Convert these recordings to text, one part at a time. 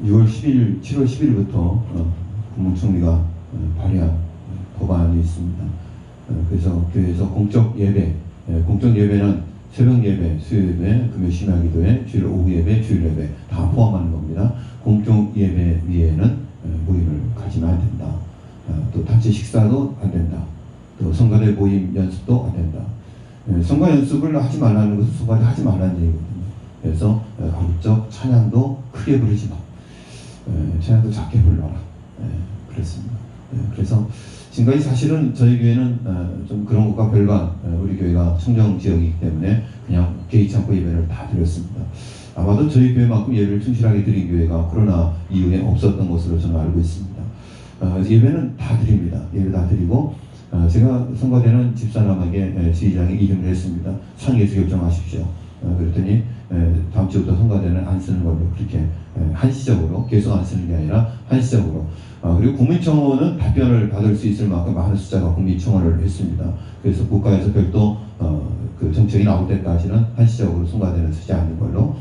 7월 10일부터 국무총리가 발의한 법안이 있습니다. 그래서 교회에서 공적 예배는 새벽 예배, 수요 예배, 금요 심야 기도회, 주일 오후 예배, 주일 예배 다 포함하는 겁니다. 공적 예배 위에는 모임을 가지면 안 된다. 또 단체 식사도 안 된다. 또 성가대 모임 연습도 안 된다. 성가 연습을 하지 말라는 것은 성가대 하지 말라는 얘기거든요. 그래서 가급적 찬양도 크게 부르지 마. 찬양도 작게 불러라. 그랬습니다. 그래서 지금까지 사실은 저희 교회는 좀 그런 것과 별반, 우리 교회가 청정 지역이기 때문에 그냥 개의치 않고 예배를 다 드렸습니다. 아마도 저희 교회만큼 예배를 충실하게 드린 교회가 코로나 이후에 없었던 것으로 저는 알고 있습니다. 예배는 다 드립니다. 예배 다 드리고 제가 선거되는 집사람에게 지휘장에 이름을 했습니다. 상위에서 결정하십시오. 그랬더니 다음 주부터 선거대는 안 쓰는 걸로 그렇게 한시적으로 계속 안 쓰는 게 아니라 한시적으로 그리고 국민청원은 답변을 받을 수 있을 만큼 많은 숫자가 국민청원을 했습니다. 그래서 국가에서 별도 그 정책이 나올 때까지는 한시적으로 선거대는 쓰지 않는 걸로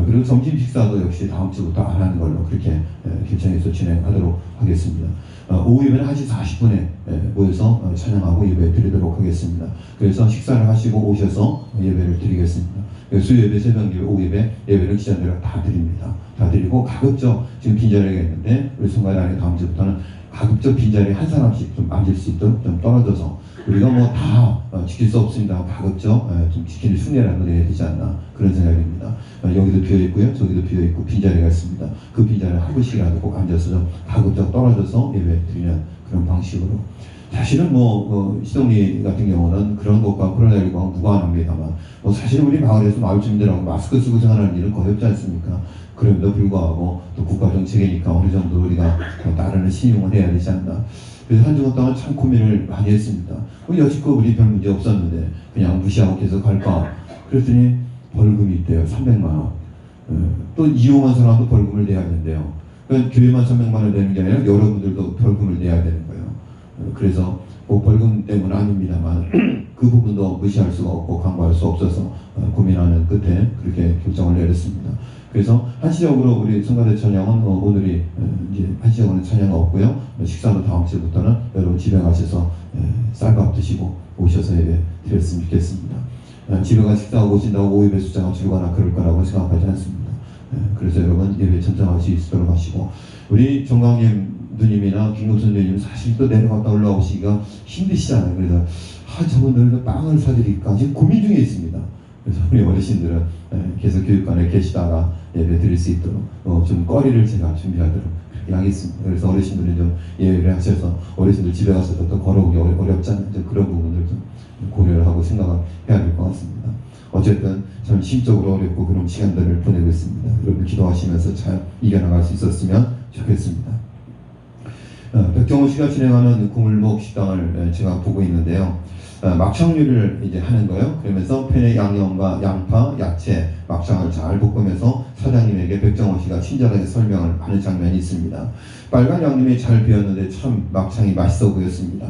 그리고 점심 식사도 역시 다음 주부터 안 하는 걸로 그렇게 결정해서 진행하도록 하겠습니다. 오후 예배는 1시 40분에 모여서 찬양하고 예배 드리도록 하겠습니다. 그래서 식사를 하시고 오셔서 예배를 드리겠습니다. 수요 예배, 새벽 예배, 오후 예배, 예배를 기자들과 다 드립니다. 다 드리고 가급적 지금 빈자리가 있는데 우리 성가단에 다음 주부터는 가급적 빈자리에 한 사람씩 좀 앉을 수 있도록 좀 떨어져서 우리가 뭐 다 지킬 수 없습니다. 가급적 좀 지키는 흉내라도 내야 되지 않나 그런 생각입니다. 여기도 비어 있고요, 저기도 비어 있고 빈자리가 있습니다. 그 빈자리에 한 분씩이라도 꼭 앉아서 좀 가급적 떨어져서 예배 드리는 그런 방식으로. 사실은 시동리 같은 경우는 그런 것과 코로나19가 무관합니다만 사실은 우리 마을에서 마을 주민들하고 마스크 쓰고 생활하는 일은 거의 없지 않습니까? 그럼에도 불구하고 또 국가 정책이니까 어느 정도 우리가 따르는 신용을 해야 되지 않나. 그래서 한 주간 동안 참 고민을 많이 했습니다. 여지껏 우리 별 문제 없었는데 그냥 무시하고 계속 갈까? 그랬더니 벌금이 있대요. 300만 원. 또 이용한 사람도 벌금을 내야 된대요. 그러니까 교회만 300만 원 내는 게 아니라 여러분들도 벌금을 내야 되는 거예요. 그래서 벌금 때문은 아닙니다만 그 부분도 무시할 수가 없고 강구할 수 없어서 고민하는 끝에 그렇게 결정을 내렸습니다. 그래서 한시적으로 우리 성가대 찬양은 오늘이 이제 한시적으로는 찬양 없고요. 식사도 다음 주부터는 여러분 집에 가셔서 쌀밥 드시고 오셔서 예배 드렸으면 좋겠습니다. 집에 가서 식사하고 오신다고 오후 예배 숫자가 줄거나 그럴 거라고 생각하지 않습니다. 그래서 여러분 예배 참석할 수 있도록 하시고 우리 정강님 누님이나 김국선 누님 사실 또 내려갔다 올라오시기가 힘드시잖아요. 그래서 저분들도 빵을 사드릴까 지금 고민 중에 있습니다. 그래서 우리 어르신들은 계속 교육관에 계시다가 예배 드릴 수 있도록 좀 거리를 제가 준비하도록 하겠습니다. 그래서 어르신들은 좀 예배를 하셔서 어르신들 집에 가서도 또 걸어오기 어렵잖아요. 그런 부분들 좀 고려를 하고 생각을 해야 될 것 같습니다. 어쨌든 참 심적으로 어렵고 그런 시간들을 보내고 있습니다. 여러분 기도하시면서 잘 이겨나갈 수 있었으면 좋겠습니다. 백정호 씨가 진행하는 구물목 식당을 제가 보고 있는데요. 막창류를 이제 하는 거예요. 그러면서 팬의 양념과 양파, 야채, 막창을 잘 볶으면서 사장님에게 백정호 씨가 친절하게 설명을 하는 장면이 있습니다. 빨간 양념이 잘 배었는데 참 막창이 맛있어 보였습니다.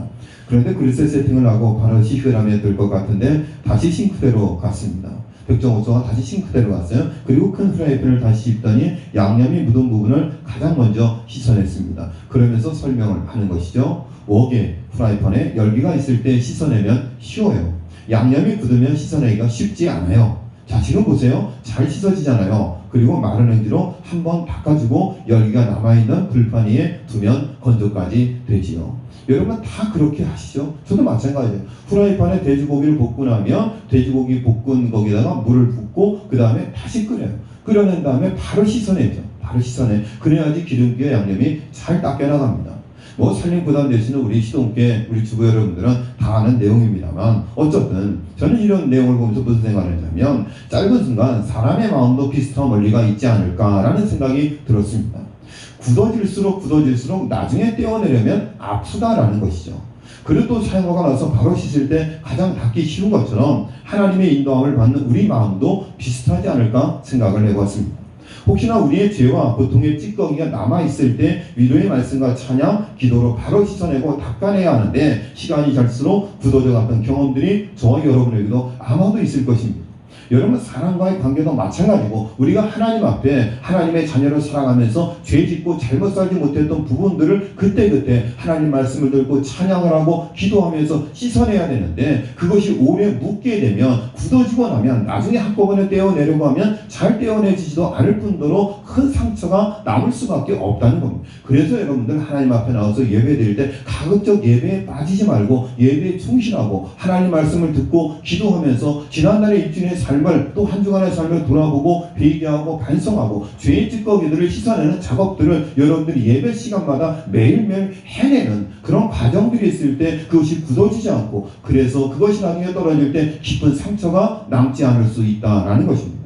그런데 그릇에 세팅을 하고 바로 시크함에 들 것 같은데 다시 싱크대로 갔습니다. 백정호 씨가 다시 싱크대로 갔어요. 그리고 큰 프라이팬을 다시 씹더니 양념이 묻은 부분을 가장 먼저 씻어냈습니다. 그러면서 설명을 하는 것이죠. 웍에 프라이팬에 열기가 있을 때 씻어내면 쉬워요. 양념이 굳으면 씻어내기가 쉽지 않아요. 자, 지금 보세요. 잘 씻어지잖아요. 그리고 마른 행주로 한번 닦아주고 열기가 남아있는 불판 위에 두면 건조까지 되지요. 여러분 다 그렇게 하시죠? 저도 마찬가지예요. 프라이팬에 돼지고기를 볶고 나면 돼지고기 볶은 거기다가 물을 붓고 그 다음에 다시 끓여요. 끓여낸 다음에 바로 씻어내죠. 바로 씻어내. 그래야지 기름기와 양념이 잘 닦여 나갑니다. 살림 부담 되시는 우리 시동계 우리 주부 여러분들은 다 아는 내용입니다만 어쨌든 저는 이런 내용을 보면서 무슨 생각을 했냐면 짧은 순간 사람의 마음도 비슷한 원리가 있지 않을까라는 생각이 들었습니다. 굳어질수록 나중에 떼어내려면 아프다라는 것이죠. 그릇도 사용하고 나서 바로 씻을 때 가장 닦기 쉬운 것처럼 하나님의 인도함을 받는 우리 마음도 비슷하지 않을까 생각을 해봤습니다. 혹시나 우리의 죄와 고통의 찌꺼기가 남아있을 때 위로의 말씀과 찬양, 기도로 바로 씻어내고 닦아내야 하는데 시간이 갈수록 굳어져 갔던 경험들이 저와 여러분에게도 아마도 있을 것입니다. 여러분 사람과의 관계도 마찬가지고 우리가 하나님 앞에 하나님의 자녀로 살아가면서 죄 짓고 잘못 살지 못했던 부분들을 그때그때 하나님 말씀을 듣고 찬양을 하고 기도하면서 씻어내야 되는데 그것이 오래 묻게 되면 굳어지고 나면 나중에 한꺼번에 떼어내려고 하면 잘 떼어내지지도 않을 뿐더러 큰 상처가 남을 수밖에 없다는 겁니다. 그래서 여러분들 하나님 앞에 나와서 예배 드릴 때 가급적 예배에 빠지지 말고 예배에 충실하고 하나님 말씀을 듣고 기도하면서 지난날의 입주인의 삶을 또 한 주간의 삶을 돌아보고 회개하고 반성하고 죄의 찌꺼기들을 씻어내는 작업들을 여러분들이 예배 시간마다 매일매일 해내는 그런 과정들이 있을 때 그것이 굳어지지 않고 그래서 그것이 나중에 떨어질 때 깊은 상처가 남지 않을 수 있다라는 것입니다.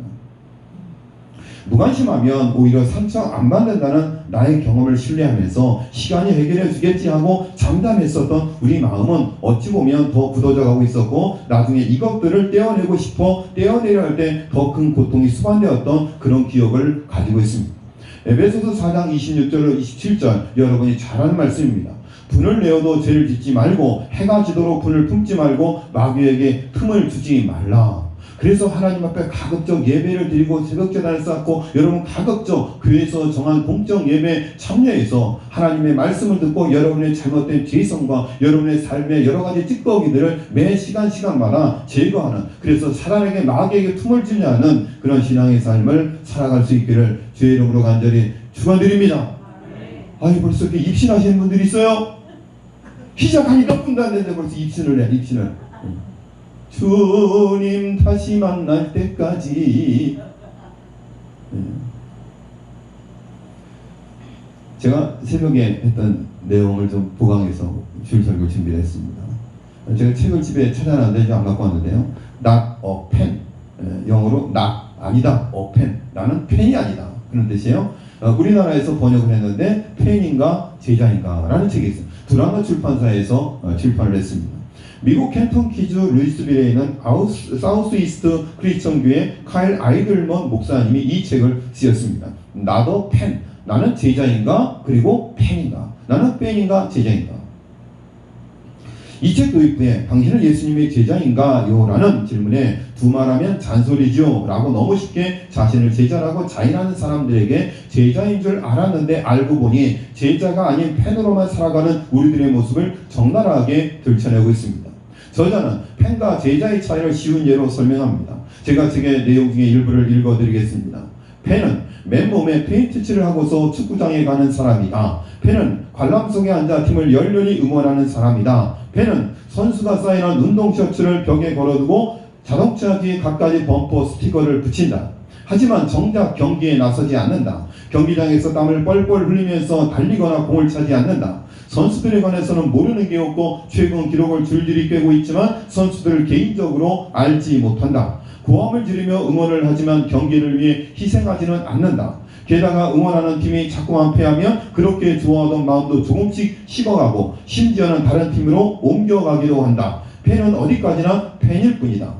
무관심하면 오히려 상처 안 받는다는 나의 경험을 신뢰하면서 시간이 해결해 주겠지 하고 잠잠했었던 우리 마음은 어찌 보면 더 굳어져 가고 있었고 나중에 이것들을 떼어내고 싶어 떼어내려 할 때 더 큰 고통이 수반되었던 그런 기억을 가지고 있습니다. 에베소서 4장 26절로 27절 여러분이 잘 아는 말씀입니다. 분을 내어도 죄를 짓지 말고 해가 지도록 분을 품지 말고 마귀에게 틈을 주지 말라. 그래서 하나님 앞에 가급적 예배를 드리고 새벽제단을 쌓고 여러분 가급적 교회에서 정한 공적 예배에 참여해서 하나님의 말씀을 듣고 여러분의 잘못된 죄성과 여러분의 삶의 여러 가지 찌꺼기들을 매 시간마다 제거하는 그래서 사람에게 마귀에게 틈을 주지 않는 그런 신앙의 삶을 살아갈 수 있기를 주의 이름으로 간절히 축원드립니다. 아니 벌써 이렇게 입신하시는 분들이 있어요? 시작하니 몇 분도 안 됐는데 벌써 입신을 해 입신을. 주님 다시 만날 때까지. 제가 새벽에 했던 내용을 좀 보강해서 주일 설교 준비를 했습니다. 제가 책을 집에 찾아놨는데 안 갖고 왔는데요. Not a pen, 영어로 not 아니다, a pen, 나는 펜이 아니다 그런 뜻이에요. 우리나라에서 번역을 했는데 펜인가 제자인가 라는 책이 있어요. 드라마 출판사에서 출판을 했습니다. 미국 켄터키주 루이스빌에 있는 사우스 이스트 크리스천 교회 카일 아이들먼 목사님이 이 책을 쓰셨습니다. 나도 펜, 나는 제자인가 그리고 펜인가, 나는 펜인가 제자인가. 이 책 도입부에 당신은 예수님의 제자인가요? 라는 질문에 두말하면 잔소리죠 라고 너무 쉽게 자신을 제자라고 자인하는 사람들에게 제자인 줄 알았는데 알고 보니 제자가 아닌 펜으로만 살아가는 우리들의 모습을 적나라하게 들춰내고 있습니다. 저자는 펜과 제자의 차이를 쉬운 예로 설명합니다. 제가 책의 내용 중에 일부를 읽어드리겠습니다. 펜은 맨몸에 페인트 칠을 하고서 축구장에 가는 사람이다. 펜은 관람 속에 앉아 팀을 열렬히 응원하는 사람이다. 펜은 선수가 사인한 운동 셔츠를 벽에 걸어두고 자동차 뒤에 갖가지 범퍼 스티커를 붙인다. 하지만 정작 경기에 나서지 않는다. 경기장에서 땀을 뻘뻘 흘리면서 달리거나 공을 차지 않는다. 선수들에 관해서는 모르는 게 없고 최근 기록을 줄줄이 꿰고 있지만 선수들을 개인적으로 알지 못한다. 고함을 지르며 응원을 하지만 경기를 위해 희생하지는 않는다. 게다가 응원하는 팀이 자꾸만 패하면 그렇게 좋아하던 마음도 조금씩 식어가고 심지어는 다른 팀으로 옮겨가기도 한다. 팬은 어디까지나 팬일 뿐이다.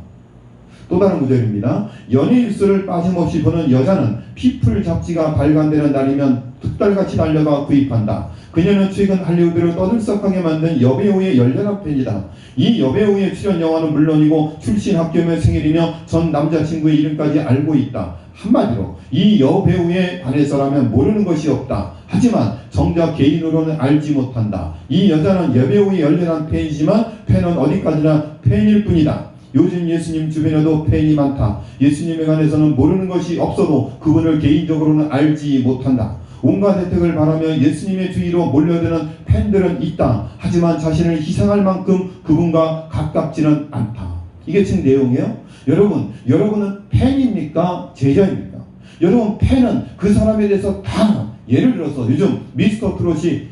또 다른 구절입니다. 연예 뉴스를 빠짐없이 보는 여자는 피플 잡지가 발간되는 날이면 득달같이 달려가 구입한다. 그녀는 최근 할리우드를 떠들썩하게 만든 여배우의 열렬한 팬이다. 이 여배우의 출연 영화는 물론이고 출신 학교며 생일이며 전 남자친구의 이름까지 알고 있다. 한마디로 이 여배우에 관해서라면 모르는 것이 없다. 하지만 정작 개인으로는 알지 못한다. 이 여자는 여배우의 열렬한 팬이지만 팬은 어디까지나 팬일 뿐이다. 요즘 예수님 주변에도 팬이 많다. 예수님에 관해서는 모르는 것이 없어도 그분을 개인적으로는 알지 못한다. 온갖 혜택을 바라며 예수님의 주위로 몰려드는 팬들은 있다. 하지만 자신을 희생할 만큼 그분과 가깝지는 않다. 이게 책 내용이에요. 여러분은 팬입니까? 제자입니까? 여러분 팬은 그 사람에 대해서 다 예를 들어서 요즘 미스터 트롯이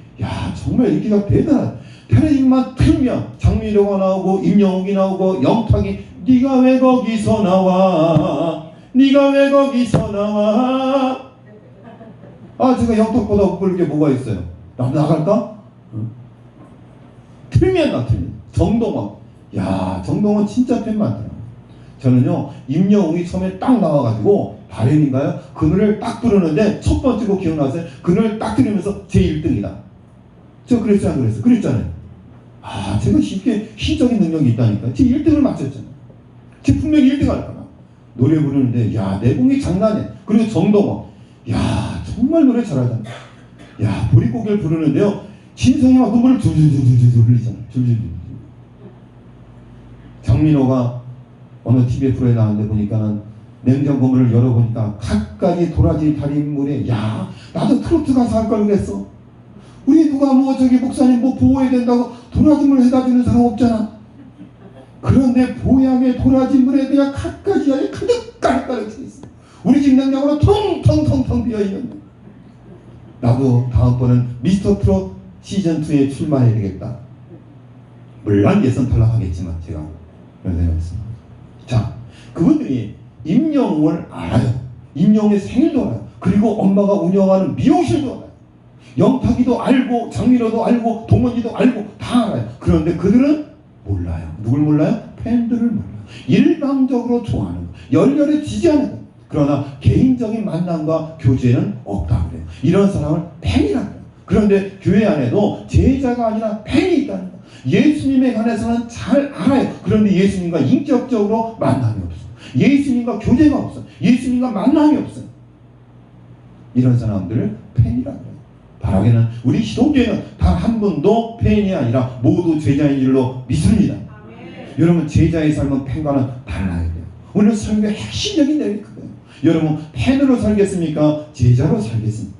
정말 인기가 대단한 텔레비전만 틀면 장미로가 나오고 임영웅이 나오고 영탁이 네가 왜 거기서 나와 네가 왜 거기서 나와. 제가 영탁보다 못 부를 게 뭐가 있어요? 나갈까? 틀면 정동원. 정동원 진짜 팬 많더라. 저는요 임영웅이 처음에 딱 나와가지고 바램인가요? 그 노래를 딱 부르는데 첫 번째 곡 기억나세요? 그 노래를 딱 들으면서 제 1등이다. 저 그랬어요 안 그랬어요? 그랬잖아요. 제가 쉽게 시적인 능력이 있다니까. 제 1등을 맞췄잖아요. 제 분명히 1등 할 거다. 노래 부르는데 야 내공이 장난해. 그리고 정동원 야 정말 노래 잘하잖아. 야 보릿고개를 부르는데요 진성이 막 눈물을 줄줄줄줄 흘리잖아. 줄줄줄. 장민호가 어느 TV 프로에 나왔는데 보니까는 냉장고 문을 열어보니까 갖가지 도라지 달인물에 야 나도 트로트 가수 할 걸 그랬어. 우리 누가 뭐 저기 목사님 뭐 보호해야 된다고 도라지물 해다 주는 사람 없잖아. 그런데 보양의 도라지물에 그냥 갖가지 안에 가득가득 차 있어. 우리 집 냉장고는 텅텅텅텅 비어있는데 나도 다음번은 미스터 트롯 시즌2에 출마해야 되겠다. 물론 예선 탈락하겠지만 제가 그런 생각했습니다. 자, 그분들이 임영웅을 알아요. 임영웅의 생일도 알아요. 그리고 엄마가 운영하는 미용실도 알아요. 영탁이도 알고 장민호도 알고 동원이도 알고 다 알아요. 그런데 그들은 몰라요. 누굴 몰라요? 팬들을 몰라요. 일방적으로 좋아하는 거, 열렬히 지지하는 거. 그러나 개인적인 만남과 교제는 없다 그래요. 이런 사람을 팬이라고 해요. 그런데 교회 안에도 제자가 아니라 팬이 있다는 거. 예수님에 관해서는 잘 알아요. 그런데 예수님과 인격적으로 만남이 없어. 예수님과 교제가 없어. 예수님과 만남이 없어. 이런 사람들을 팬이라고 해요. 바라기는 우리 기독교회는 단 한 분도 팬이 아니라 모두 제자인 줄로 믿습니다. 여러분 제자의 삶은 팬과는 달라야 돼요. 오늘 설교의 핵심적인 내용이 그거예요. 여러분 팬으로 살겠습니까? 제자로 살겠습니까?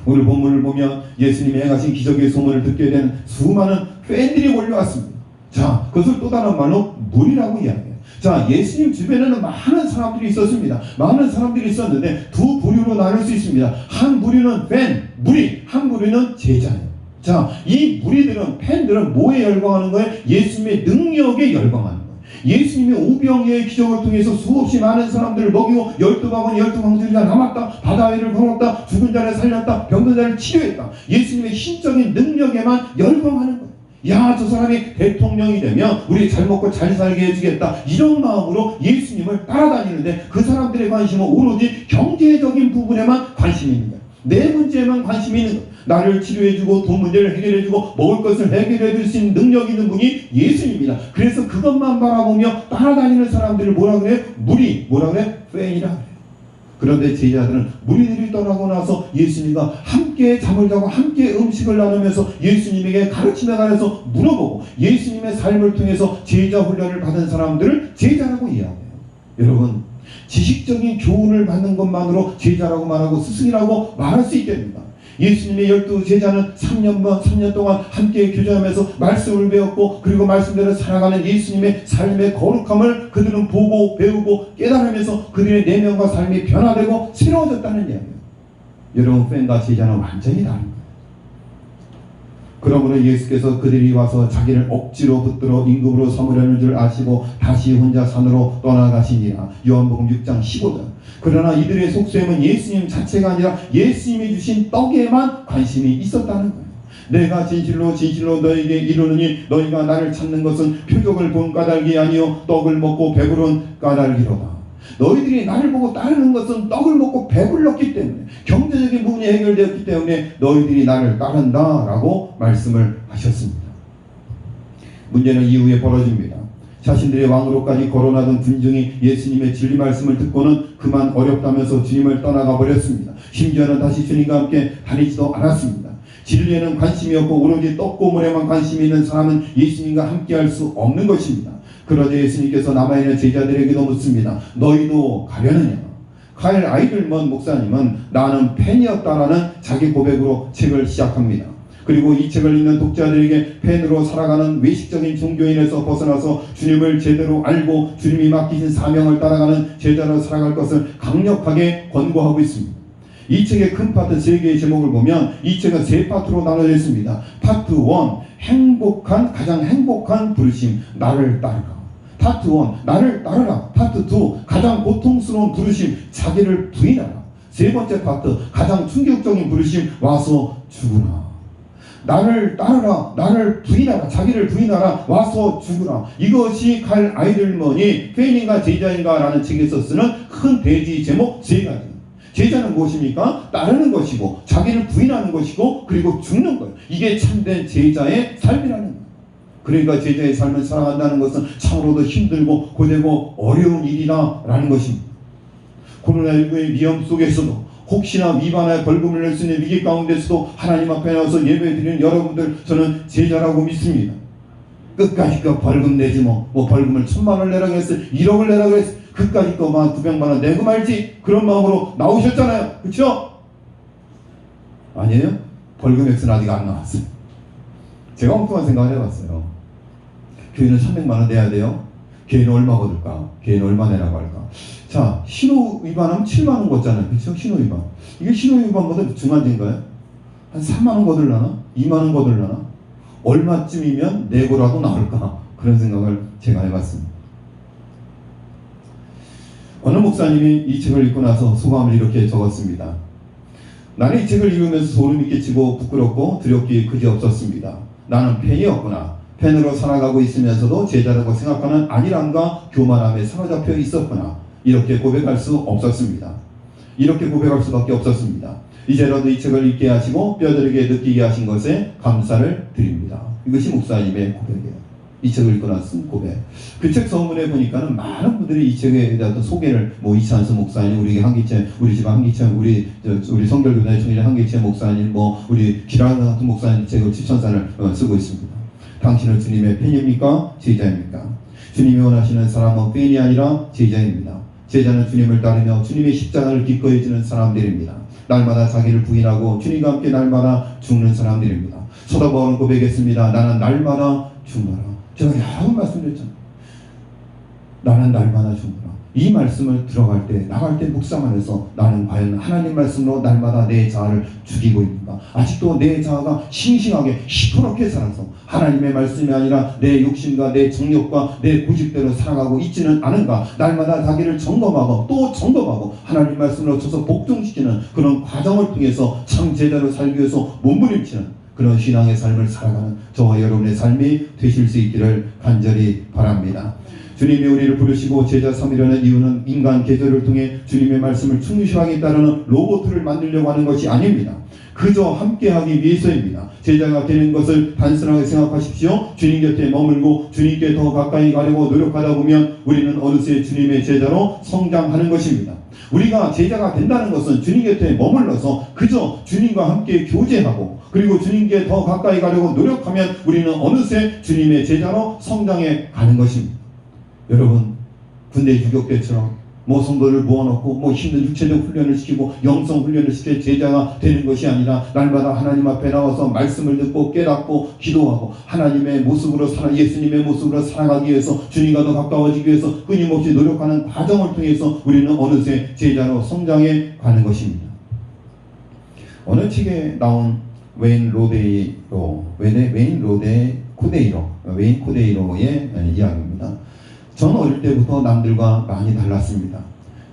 오늘 본문을 보면 예수님이 행하신 기적의 소문을 듣게 된 수많은 팬들이 몰려왔습니다. 자, 그것을 또 다른 말로 무리라고 이야기해요. 자, 예수님 주변에는 많은 사람들이 있었습니다. 많은 사람들이 있었는데 두 부류로 나눌 수 있습니다. 한 부류는 팬, 무리, 한 부류는 제자예요. 자, 이 무리들은 팬들은 뭐에 열광하는 거예요? 예수님의 능력에 열광하는 거예요. 예수님이 오병이의 기적을 통해서 수없이 많은 사람들을 먹이고 12바구니 12방주리가 남았다. 바다 위를 걸었다. 죽은 자를 살렸다. 병든 자를 치료했다. 예수님의 신적인 능력에만 열광하는 거예요. 야, 저 사람이 대통령이 되면 우리 잘 먹고 잘 살게 해주겠다. 이런 마음으로 예수님을 따라다니는데 그 사람들의 관심은 오로지 경제적인 부분에만 관심이 있는 거예요. 내 문제에만 관심이 있는 거예요. 나를 치료해주고 돈 문제를 해결해주고 먹을 것을 해결해줄 수 있는 능력 있는 분이 예수님입니다. 그래서 그것만 바라보며 따라다니는 사람들을 뭐라 그래요? 무리, 뭐라 그래요? 팬이라 그래요. 그런데 제자들은 무리들이 떠나고 나서 예수님과 함께 잠을 자고 함께 음식을 나누면서 예수님에게 가르침에 관해서 물어보고 예수님의 삶을 통해서 제자 훈련을 받은 사람들을 제자라고 이야기해요. 여러분, 지식적인 교훈을 받는 것만으로 제자라고 말하고 스승이라고 말할 수 있답니다. 예수님의 12 제자는 3년 동안 함께 교제하면서 말씀을 배웠고 그리고 말씀대로 살아가는 예수님의 삶의 거룩함을 그들은 보고 배우고 깨달으면서 그들의 내면과 삶이 변화되고 새로워졌다는 이야기예요. 여러분, 팬과 제자는 완전히 다른 거예요. 그러므로 예수께서 그들이 와서 자기를 억지로 붙들어 임금으로 삼으려는 줄 아시고 다시 혼자 산으로 떠나가시니라. 요한복음 6장 15절. 그러나 이들의 속셈은 예수님 자체가 아니라 예수님이 주신 떡에만 관심이 있었다는 거예요. 내가 진실로 진실로 너에게 이르노니 너희가 나를 찾는 것은 표적을 본 까닭이 아니요 떡을 먹고 배부른 까닭이로다. 너희들이 나를 보고 따르는 것은 떡을 먹고 배불렀기 때문에, 경제적인 부분이 해결되었기 때문에 너희들이 나를 따른다라고 말씀을 하셨습니다. 문제는 이후에 벌어집니다. 자신들의 왕으로까지 거론하던 군중이 예수님의 진리 말씀을 듣고는 그만 어렵다면서 주님을 떠나가 버렸습니다. 심지어는 다시 주님과 함께 다니지도 않았습니다. 진리에는 관심이 없고 오로지 떡고물에만 관심이 있는 사람은 예수님과 함께 할 수 없는 것입니다. 그러자 예수님께서 남아있는 제자들에게도 묻습니다. 너희도 가려느냐? 카일 아이들먼 목사님은 나는 팬이었다라는 자기 고백으로 책을 시작합니다. 그리고 이 책을 읽는 독자들에게 팬으로 살아가는 외식적인 종교인에서 벗어나서 주님을 제대로 알고 주님이 맡기신 사명을 따라가는 제자로 살아갈 것을 강력하게 권고하고 있습니다. 이 책의 큰 파트 3개의 제목을 보면 이 책은 3파트로 나눠져 있습니다. 파트 1, 가장 행복한 부르심, 나를 따르라. 파트 1, 나를 따르라. 파트 2, 가장 고통스러운 부르심, 자기를 부인하라. 세 번째 파트, 가장 충격적인 부르심, 와서 죽으라. 나를 따르라, 나를 부인하라, 자기를 부인하라, 와서 죽으라. 이것이 칼 아이들먼이 팬인가 제자인가 라는 책에서 쓰는 큰 대지 제목 3가지. 제자는 무엇입니까? 따르는 것이고 자기를 부인하는 것이고 그리고 죽는 거예요. 이게 참된 제자의 삶이라는 거예요. 그러니까 제자의 삶을 살아간다는 것은 참으로도 힘들고 고되고 어려운 일이다라는 것입니다. 코로나19의 위험 속에서도 혹시나 위반하여 벌금을 낼 수 있는 위기 가운데서도 하나님 앞에 나와서 예배드리는 여러분들, 저는 제자라고 믿습니다. 끝까지 그 벌금 내지 뭐 벌금을 1,000만 원 내라고 했어요. 1억을 내라고 했어요. 그까짓 거만 900만 원 내고 말지, 그런 마음으로 나오셨잖아요. 그렇죠? 아니에요? 벌금 액수는 아직 안 나왔어요. 제가 엉뚱한 생각을 해봤어요. 교회는 300만 원 내야 돼요. 교회는 얼마 거둘까? 교회는 얼마 내라고 할까? 자, 신호 위반하면 7만 원 걷잖아요. 그렇죠? 신호 위반. 이게 신호 위반보다 중간인가요? 한 3만 원 거둘라나? 2만 원 거둘라나? 얼마쯤이면 내고라도 나올까? 그런 생각을 제가 해봤습니다. 어느 목사님이 이 책을 읽고 나서 소감을 이렇게 적었습니다. 나는 이 책을 읽으면서 소름이 끼치고 부끄럽고 두렵기 그지없었습니다. 나는 팬이었구나. 팬으로 살아가고 있으면서도 제자라고 생각하는 안일함과 교만함에 사로잡혀 있었구나. 이렇게 고백할 수 없었습니다. 이렇게 고백할 수밖에 없었습니다. 이제라도 이 책을 읽게 하시고 뼈저리게 느끼게 하신 것에 감사를 드립니다. 이것이 목사님의 고백이에요. 이 책을 읽고 나서 고백. 그 책 서문에 보니까는 많은 분들이 이 책에 대한 소개를, 이찬수 목사님, 우리 한기채, 우리 집 한기채, 우리 성결교단의 총리 한기채 목사님, 우리 기라나 같은 목사님 책을 추천사를 쓰고 있습니다. 당신은 주님의 팬입니까? 제자입니까? 주님이 원하시는 사람은 팬이 아니라 제자입니다. 제자는 주님을 따르며 주님의 십자가를 기꺼이 지는 사람들입니다. 날마다 자기를 부인하고 주님과 함께 날마다 죽는 사람들입니다. 사도 바울은 고백했습니다. 나는 날마다 죽노라. 제가 여러 번 말씀드렸잖아요. 나는 날마다 죽노라. 이 말씀을 들어갈 때, 나갈 때 묵상하면서 나는 과연 하나님 말씀으로 날마다 내 자아를 죽이고 있는가? 아직도 내 자아가 싱싱하게 시퍼렇게 살아서 하나님의 말씀이 아니라 내 욕심과 내 정욕과 내 고집대로 살아가고 있지는 않은가? 날마다 자기를 점검하고 또 점검하고 하나님 말씀으로 쳐서 복종시키는 그런 과정을 통해서 참 제자로 살기 위해서 몸부림치는 그런 신앙의 삶을 살아가는 저와 여러분의 삶이 되실 수 있기를 간절히 바랍니다. 주님이 우리를 부르시고 제자 삼으려는 이유는 인간 계절을 통해 주님의 말씀을 충실하게 따르는 로봇을 만들려고 하는 것이 아닙니다. 그저 함께하기 위해서입니다. 제자가 되는 것을 단순하게 생각하십시오. 주님 곁에 머물고 주님께 더 가까이 가려고 노력하다 보면 우리는 어느새 주님의 제자로 성장하는 것입니다. 우리가 제자가 된다는 것은 주님 곁에 머물러서 그저 주님과 함께 교제하고 그리고 주님께 더 가까이 가려고 노력하면 우리는 어느새 주님의 제자로 성장해 가는 것입니다. 여러분, 군대 유격 때처럼 성도를 모아놓고 힘든 육체적 훈련을 시키고 영성 훈련을 시켜 제자가 되는 것이 아니라 날마다 하나님 앞에 나와서 말씀을 듣고 깨닫고 기도하고 하나님의 모습으로 예수님의 모습으로 살아가기 위해서 주님과 더 가까워지기 위해서 끊임없이 노력하는 과정을 통해서 우리는 어느새 제자로 성장해 가는 것입니다. 어느 책에 나온 웨인 코데이로의 이야기입니다. 저는 어릴 때부터 남들과 많이 달랐습니다.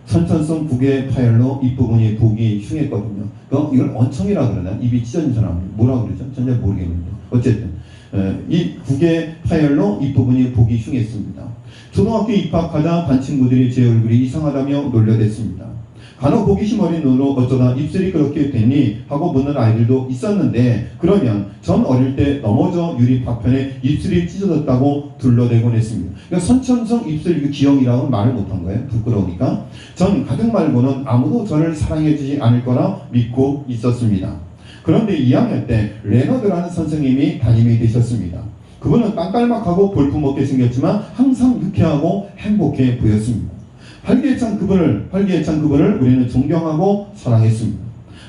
선천성 국외 파열로 입부분이 보기 흉했거든요. 이걸 언청이라 그러나? 입이 찢어진 사람 뭐라 그러죠? 전 잘 모르겠는데 어쨌든 이 국외 파열로 입부분이 보기 흉했습니다. 초등학교 입학하자 반 친구들이 제 얼굴이 이상하다며 놀려댔습니다. 간혹 호기심 어린 눈으로 어쩌다 입술이 그렇게 됐니? 하고 묻는 아이들도 있었는데 그러면 전 어릴 때 넘어져 유리 파편에 입술이 찢어졌다고 둘러대곤 했습니다. 그러니까 선천성 입술 기형이라고 말을 못한 거예요. 부끄러우니까. 전 가족 말고는 아무도 저를 사랑해주지 않을 거라 믿고 있었습니다. 그런데 2학년 때 레너드라는 선생님이 담임이 되셨습니다. 그분은 땅깔막하고 볼품없게 생겼지만 항상 유쾌하고 행복해 보였습니다. 활기찬 그분을 우리는 존경하고 사랑했습니다.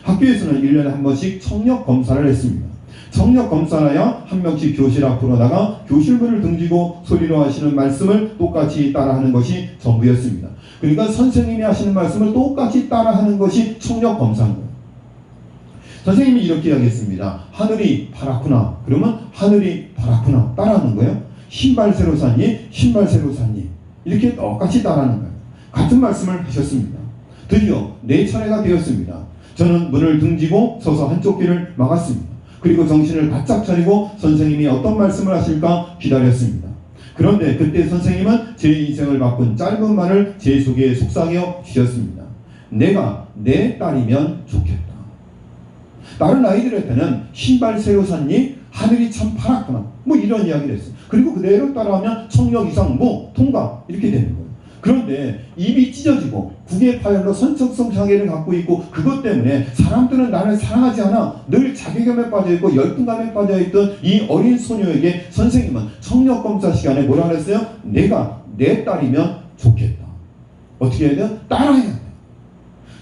학교에서는 1년에 한 번씩 청력 검사를 했습니다. 청력 검사라야 한 명씩 교실 앞으로 나가 교실문을 등지고 소리로 하시는 말씀을 똑같이 따라하는 것이 전부였습니다. 그러니까 선생님이 하시는 말씀을 똑같이 따라하는 것이 청력 검사인 거예요. 선생님이 이렇게 이야기했습니다. 하늘이 파랗구나. 그러면 하늘이 파랗구나. 따라하는 거예요. 신발 새로 샀니? 신발 새로 샀니? 이렇게 똑같이 따라하는 거예요. 같은 말씀을 하셨습니다. 드디어 내 차례가 되었습니다. 저는 문을 등지고 서서 한쪽 귀를 막았습니다. 그리고 정신을 바짝 차리고 선생님이 어떤 말씀을 하실까 기다렸습니다. 그런데 그때 선생님은 제 인생을 바꾼 짧은 말을 제 속에 속삭여 주셨습니다. 내가 내 딸이면 좋겠다. 다른 아이들한테는 신발 새로 샀니? 하늘이 참 파랗구나. 뭐 이런 이야기를 했어요. 그리고 그대로 따라하면 청력 이상 통과 이렇게 되는 거예요. 그런데 입이 찢어지고 국의 파열로 선척성 장애를 갖고 있고 그것 때문에 사람들은 나를 사랑하지 않아 늘 자괴감에 빠져있고 열등감에 빠져있던 이 어린 소녀에게 선생님은 청력검사 시간에 뭐라 그랬어요? 내가 내 딸이면 좋겠다. 어떻게 해야 돼요? 따라해야 돼요.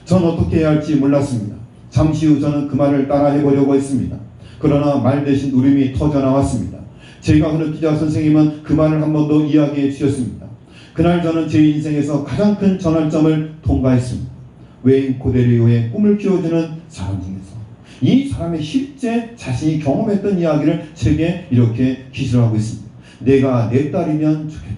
전 어떻게 해야 할지 몰랐습니다. 잠시 후 저는 그 말을 따라해보려고 했습니다. 그러나 말 대신 울음이 터져나왔습니다. 제가 그느끼자 선생님은 그 말을 한 번 더 이야기해 주셨습니다. 그날 저는 제 인생에서 가장 큰 전환점을 통과했습니다. 웨인 코데리오의 꿈을 키워주는 사람 중에서 이 사람의 실제 자신이 경험했던 이야기를 책에 이렇게 기술하고 있습니다. 내가 내 딸이면 좋겠다.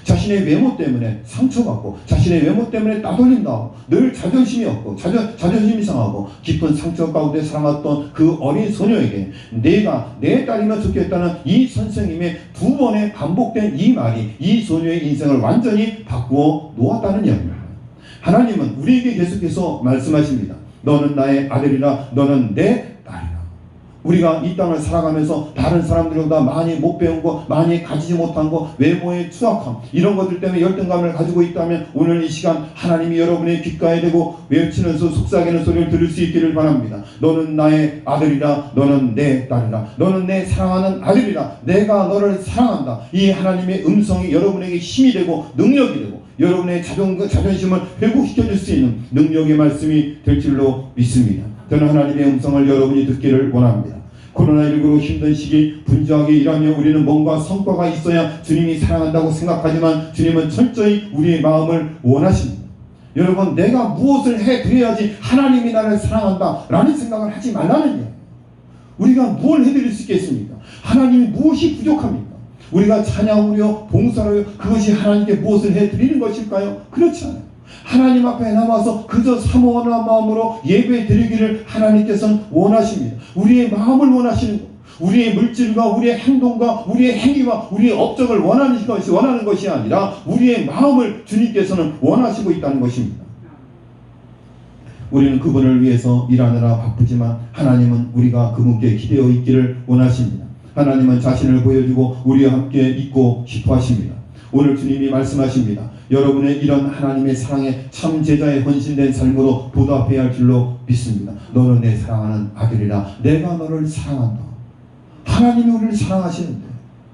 자신의 외모 때문에 상처받고 자신의 외모 때문에 따돌림 나오고 늘 자존심이 없고 자존심이 상하고 깊은 상처 가운데 살아왔던 그 어린 소녀에게 내가 내 딸이면 좋겠다는 이 선생님의 두 번에 반복된 이 말이 이 소녀의 인생을 완전히 바꾸어 놓았다는 이야기입니다. 하나님은 우리에게 계속해서 말씀하십니다. 너는 나의 아들이라 너는 내 딸이라. 우리가 이 땅을 살아가면서 다른 사람들보다 많이 못 배운 거, 많이 가지지 못한 거, 외모의 추악함 이런 것들 때문에 열등감을 가지고 있다면 오늘 이 시간 하나님이 여러분의 귓가에 대고 외치는 속삭이는 소리를 들을 수 있기를 바랍니다. 너는 나의 아들이라 너는 내 딸이라 너는 내 사랑하는 아들이라 내가 너를 사랑한다. 이 하나님의 음성이 여러분에게 힘이 되고 능력이 되고 여러분의 자존심을 회복시켜 줄 수 있는 능력의 말씀이 될 줄로 믿습니다. 저는 하나님의 음성을 여러분이 듣기를 원합니다. 코로나19로 힘든 시기 분주하게 일하며 우리는 뭔가 성과가 있어야 주님이 사랑한다고 생각하지만 주님은 철저히 우리의 마음을 원하십니다. 여러분, 내가 무엇을 해드려야지 하나님이 나를 사랑한다 라는 생각을 하지 말라는 이야기예요. 우리가 뭘 해드릴 수 있겠습니까? 하나님이 무엇이 부족합니까? 우리가 찬양하며 봉사하여 그것이 하나님께 무엇을 해드리는 것일까요? 그렇지 않아요. 하나님 앞에 남아서 그저 사모하는 마음으로 예배 드리기를 하나님께서는 원하십니다. 우리의 마음을 원하시는 것, 우리의 물질과 우리의 행동과 우리의 행위와 우리의 업적을 원하는 것이 아니라 우리의 마음을 주님께서는 원하시고 있다는 것입니다. 우리는 그분을 위해서 일하느라 바쁘지만 하나님은 우리가 그분께 기대어 있기를 원하십니다. 하나님은 자신을 보여주고 우리와 함께 있고 싶어 하십니다. 오늘 주님이 말씀하십니다. 여러분의 이런 하나님의 사랑에 참 제자의 헌신된 삶으로 보답해야 할 줄로 믿습니다. 너는 내 사랑하는 아들이라 내가 너를 사랑한다. 하나님이 우리를 사랑하시는데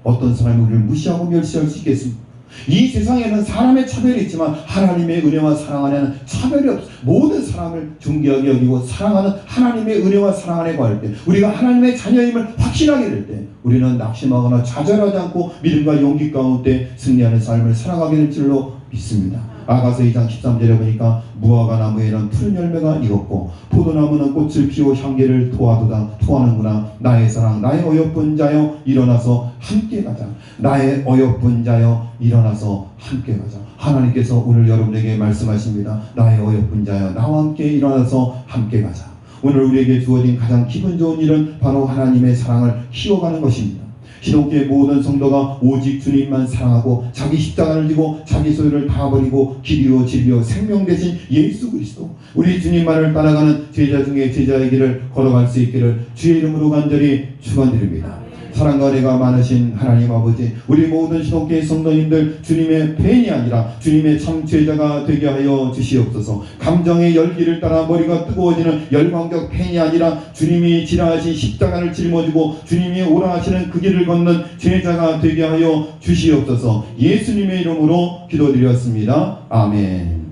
어떤 사람이 우리를 무시하고 멸시할 수 있겠습니까? 이 세상에는 사람의 차별이 있지만 하나님의 은혜와 사랑 안에는 차별이 없어. 모든 사람을 존귀하게 여기고 사랑하는 하나님의 은혜와 사랑 안에 거할 때 우리가 하나님의 자녀임을 확신하게 될 때 우리는 낙심하거나 좌절하지 않고 믿음과 용기 가운데 승리하는 삶을 살아가게 될 줄로 믿습니다. 아가서 2장 13절에 보니까 무화과 나무에는 푸른 열매가 익었고 포도나무는 꽃을 피워 향기를 토하는구나. 나의 사랑 나의 어여쁜 자여 일어나서 함께 가자. 나의 어여쁜 자여 일어나서 함께 가자. 하나님께서 오늘 여러분에게 말씀하십니다. 나의 어여쁜 자여 나와 함께 일어나서 함께 가자. 오늘 우리에게 주어진 가장 기분 좋은 일은 바로 하나님의 사랑을 키워가는 것입니다. 기독교의 모든 성도가 오직 주님만 사랑하고 자기 십자가를 지고 자기 소유를 다 버리고 길이요 진리요 생명 되신 예수 그리스도 우리 주님만을 따라가는 제자 중에 제자의 길을 걸어갈 수 있기를 주의 이름으로 간절히 축원드립니다. 사랑과 은혜가 많으신 하나님 아버지, 우리 모든 신옥교의 성도님들 주님의 팬이 아니라 주님의 참 제자가 되게 하여 주시옵소서. 감정의 열기를 따라 머리가 뜨거워지는 열광적 팬이 아니라 주님이 지라하신 십자가를 짊어지고 주님이 오라 하시는 그 길을 걷는 제자가 되게 하여 주시옵소서. 예수님의 이름으로 기도드렸습니다. 아멘.